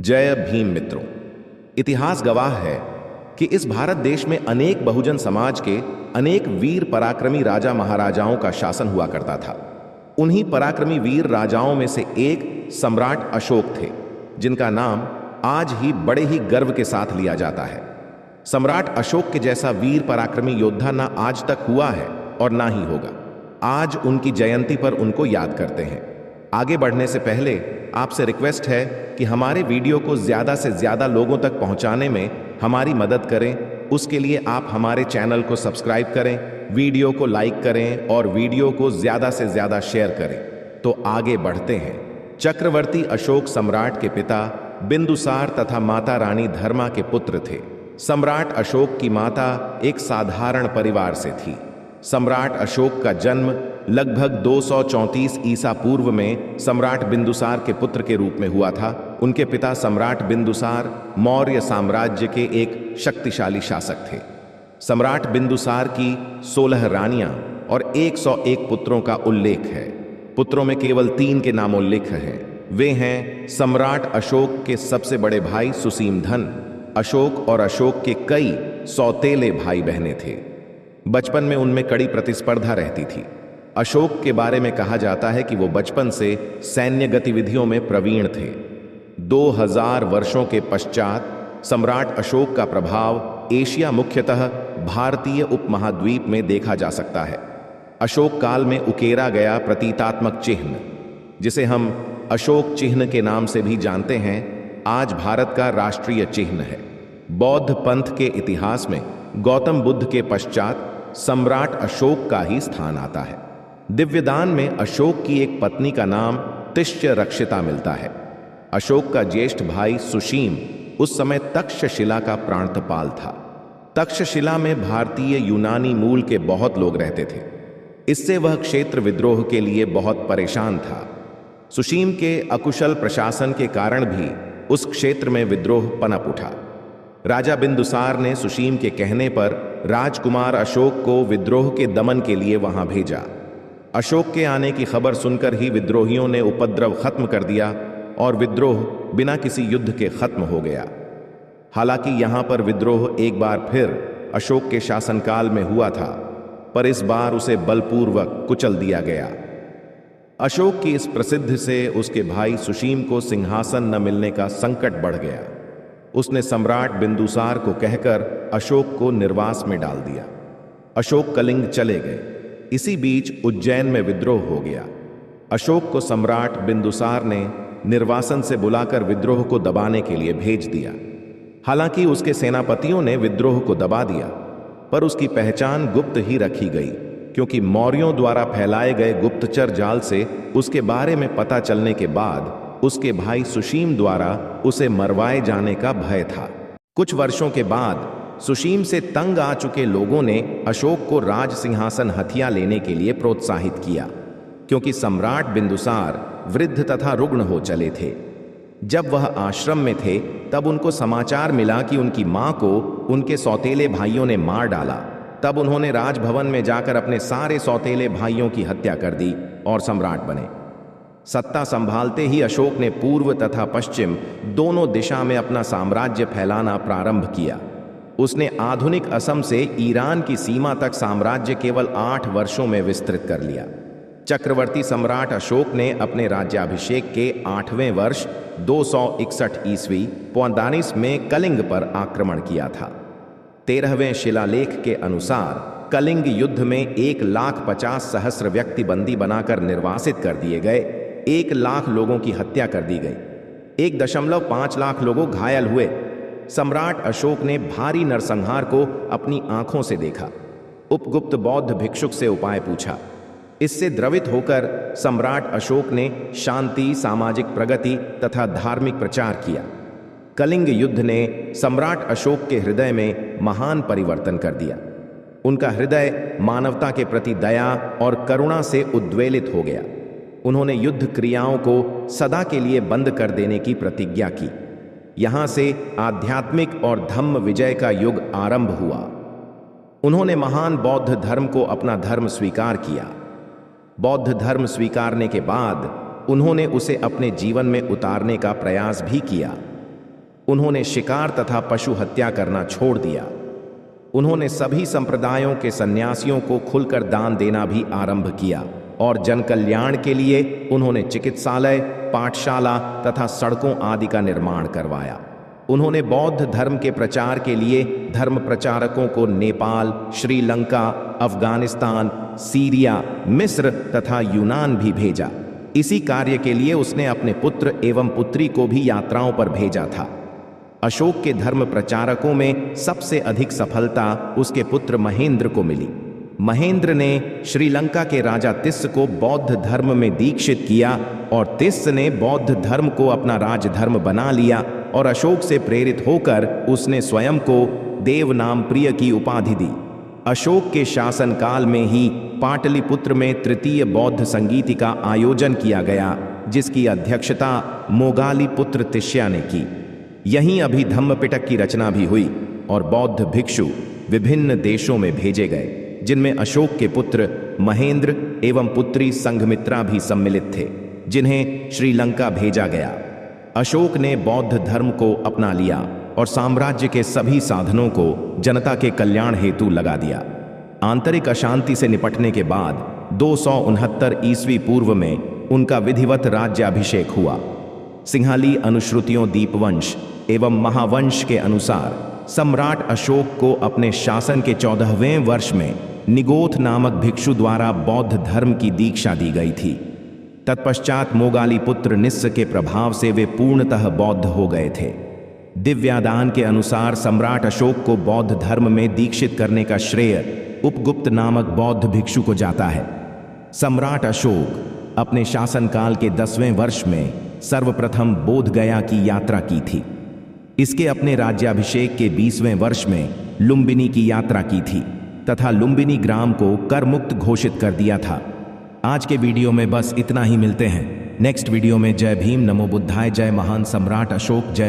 जय भीम मित्रों। इतिहास गवाह है कि इस भारत देश में अनेक बहुजन समाज के अनेक वीर पराक्रमी राजा महाराजाओं का शासन हुआ करता था। उन्हीं पराक्रमी वीर राजाओं में से एक सम्राट अशोक थे, जिनका नाम आज ही बड़े ही गर्व के साथ लिया जाता है। सम्राट अशोक के जैसा वीर पराक्रमी योद्धा ना आज तक हुआ है और ना ही होगा। आज उनकी जयंती पर उनको याद करते हैं। आगे बढ़ने से पहले आपसे रिक्वेस्ट है कि हमारे वीडियो को ज़्यादा से ज़्यादा लोगों तक पहुंचाने में हमारी मदद करें। उसके लिए आप हमारे चैनल को सब्सक्राइब करें, वीडियो को लाइक करें और वीडियो को ज़्यादा से ज़्यादा शेयर करें। तो आगे बढ़ते हैं। चक्रवर्ती अशोक सम्राट के पिता बिंदुसार तथा माता रानी धर्मा के पुत्र थे। सम्राट अशोक की माता एक साधारण परिवार से थी। सम्राट अशोक का जन्म लगभग 234 ईसा पूर्व में सम्राट बिंदुसार के पुत्र के रूप में हुआ था। उनके पिता सम्राट बिंदुसार मौर्य साम्राज्य के एक शक्तिशाली शासक थे। सम्राट बिंदुसार की 16 रानियां और 101 पुत्रों का उल्लेख है। पुत्रों में केवल 3 के नामोल्लेख हैं। वे हैं सम्राट अशोक के सबसे बड़े भाई सुसीमधन। अशोक और अशोक के कई सौतेले भाई बहनें थे। बचपन में उनमें कड़ी प्रतिस्पर्धा रहती थी। अशोक के बारे में कहा जाता है कि वो बचपन से सैन्य गतिविधियों में प्रवीण थे। 2000 वर्षों के पश्चात सम्राट अशोक का प्रभाव एशिया, मुख्यतः भारतीय उपमहाद्वीप में देखा जा सकता है। अशोक काल में उकेरा गया प्रतीकात्मक चिन्ह, जिसे हम अशोक चिन्ह के नाम से भी जानते हैं, आज भारत का राष्ट्रीय चिन्ह है। बौद्ध पंथ के इतिहास में गौतम बुद्ध के पश्चात सम्राट अशोक का ही स्थान आता है। दिव्यदान में अशोक की एक पत्नी का नाम तिष्य रक्षिता मिलता है। अशोक का ज्येष्ठ भाई सुशीम उस समय तक्षशिला का प्रांतपाल था। तक्षशिला में भारतीय यूनानी मूल के बहुत लोग रहते थे। इससे वह क्षेत्र विद्रोह के लिए बहुत परेशान था। सुशीम के अकुशल प्रशासन के कारण भी उस क्षेत्र में विद्रोह पनप उठा। राजा बिंदुसार ने सुशीम के कहने पर राजकुमार अशोक को विद्रोह के दमन के लिए वहां भेजा। अशोक के आने की खबर सुनकर ही विद्रोहियों ने उपद्रव खत्म कर दिया और विद्रोह बिना किसी युद्ध के खत्म हो गया। हालांकि यहां पर विद्रोह एक बार फिर अशोक के शासनकाल में हुआ था, पर इस बार उसे बलपूर्वक कुचल दिया गया। अशोक की इस प्रसिद्धि से उसके भाई सुशीम को सिंहासन न मिलने का संकट बढ़ गया। उसने सम्राट बिंदुसार को कहकर अशोक को निर्वास में डाल दिया। अशोक कलिंग चले गए। इसी बीच उज्जैन में विद्रोह हो गया। अशोक को सम्राट बिंदुसार ने निर्वासन से बुलाकर विद्रोह को दबाने के लिए भेज दिया। हालांकि उसके सेनापतियों ने विद्रोह को दबा दिया, पर उसकी पहचान गुप्त ही रखी गई, क्योंकि मौर्यों द्वारा फैलाए गए गुप्तचर जाल से उसके बारे में पता चलने के बाद उसके भाई सुशीम द्वारा उसे मरवाए जाने का भय था। कुछ वर्षों के बाद सुशीम से तंग आ चुके लोगों ने अशोक को राज सिंहासन हथिया लेने के लिए प्रोत्साहित किया, क्योंकि सम्राट बिंदुसार वृद्ध तथा रुग्ण हो चले थे। जब वह आश्रम में थे तब उनको समाचार मिला कि उनकी मां को उनके सौतेले भाइयों ने मार डाला। तब उन्होंने राजभवन में जाकर अपने सारे सौतेले भाइयों की हत्या कर दी और सम्राट बने। सत्ता संभालते ही अशोक ने पूर्व तथा पश्चिम दोनों दिशा में अपना साम्राज्य फैलाना प्रारंभ किया। उसने आधुनिक असम से ईरान की सीमा तक साम्राज्य केवल 8 वर्षों में विस्तृत कर लिया। चक्रवर्ती सम्राट अशोक ने अपने राज्याभिषेक के 8वें वर्ष 261 ईस्वी 45 में कलिंग पर आक्रमण किया था। 13वें शिलालेख के अनुसार कलिंग युद्ध में 1,50,000 व्यक्ति बंदी बनाकर निर्वासित कर दिए गए। 1 लाख लोगों की हत्या कर दी गई। 1.5 लाख लोग घायल हुए। सम्राट अशोक ने भारी नरसंहार को अपनी आंखों से देखा। उपगुप्त बौद्ध भिक्षुक से उपाय पूछा। इससे द्रवित होकर सम्राट अशोक ने शांति, सामाजिक प्रगति तथा धार्मिक प्रचार किया। कलिंग युद्ध ने सम्राट अशोक के हृदय में महान परिवर्तन कर दिया। उनका हृदय मानवता के प्रति दया और करुणा से उद्वेलित हो गया। उन्होंने युद्ध क्रियाओं को सदा के लिए बंद कर देने की प्रतिज्ञा की। यहां से आध्यात्मिक और धम्म विजय का युग आरंभ हुआ। उन्होंने महान बौद्ध धर्म को अपना धर्म स्वीकार किया। बौद्ध धर्म स्वीकारने के बाद उन्होंने उसे अपने जीवन में उतारने का प्रयास भी किया। उन्होंने शिकार तथा पशु हत्या करना छोड़ दिया। उन्होंने सभी संप्रदायों के सन्यासियों को खुलकर दान देना भी आरंभ किया और जन कल्याण के लिए उन्होंने चिकित्सालय, पाठशाला तथा सड़कों आदि का निर्माण करवाया। उन्होंने बौद्ध धर्म के प्रचार के लिए धर्म प्रचारकों को नेपाल, श्रीलंका, अफगानिस्तान, सीरिया, मिस्र तथा यूनान भी भेजा। इसी कार्य के लिए उसने अपने पुत्र एवं पुत्री को भी यात्राओं पर भेजा था। अशोक के धर्म प्रचारकों में सबसे अधिक सफलता उसके पुत्र महेंद्र को मिली। महेंद्र ने श्रीलंका के राजा तिस्स को बौद्ध धर्म में दीक्षित किया और तिस्स ने बौद्ध धर्म को अपना राजधर्म बना लिया और अशोक से प्रेरित होकर उसने स्वयं को देवनामप्रिय की उपाधि दी। अशोक के शासनकाल में ही पाटलिपुत्र में तृतीय बौद्ध संगीति का आयोजन किया गया, जिसकी अध्यक्षता मोगालीपुत्र तिष्या ने की। यहीं अभी धम्मपिटक की रचना भी हुई और बौद्ध भिक्षु विभिन्न देशों में भेजे गए, जिनमें अशोक के पुत्र महेंद्र एवं पुत्री संघमित्रा भी सम्मिलित थे, जिन्हें श्रीलंका भेजा गया। अशोक ने बौद्ध धर्म को अपना लिया और साम्राज्य के सभी साधनों को जनता के कल्याण हेतु लगा दिया। आंतरिक अशांति से निपटने के बाद 269 ईस्वी पूर्व में उनका विधिवत राज्याभिषेक हुआ। सिंहाली अनुश्रुतियों दीपवंश एवं महावंश के अनुसार सम्राट अशोक को अपने शासन के 14वें वर्ष में निगोथ नामक भिक्षु द्वारा बौद्ध धर्म की दीक्षा दी गई थी। तत्पश्चात मोगालीपुत्र निस्स के प्रभाव से वे पूर्णतः बौद्ध हो गए थे। दिव्यादान के अनुसार सम्राट अशोक को बौद्ध धर्म में दीक्षित करने का श्रेय उपगुप्त नामक बौद्ध भिक्षु को जाता है। सम्राट अशोक अपने शासनकाल के 10वें वर्ष में सर्वप्रथम बोधगया की यात्रा की थी। इसके अपने राज्याभिषेक के 20वें वर्ष में लुम्बिनी की यात्रा की थी तथा लुम्बिनी ग्राम को कर मुक्त घोषित कर दिया था। आज के वीडियो में बस इतना ही। मिलते हैं नेक्स्ट वीडियो में। जय भीम, नमो बुद्धाय, जय महान सम्राट अशोक, जय।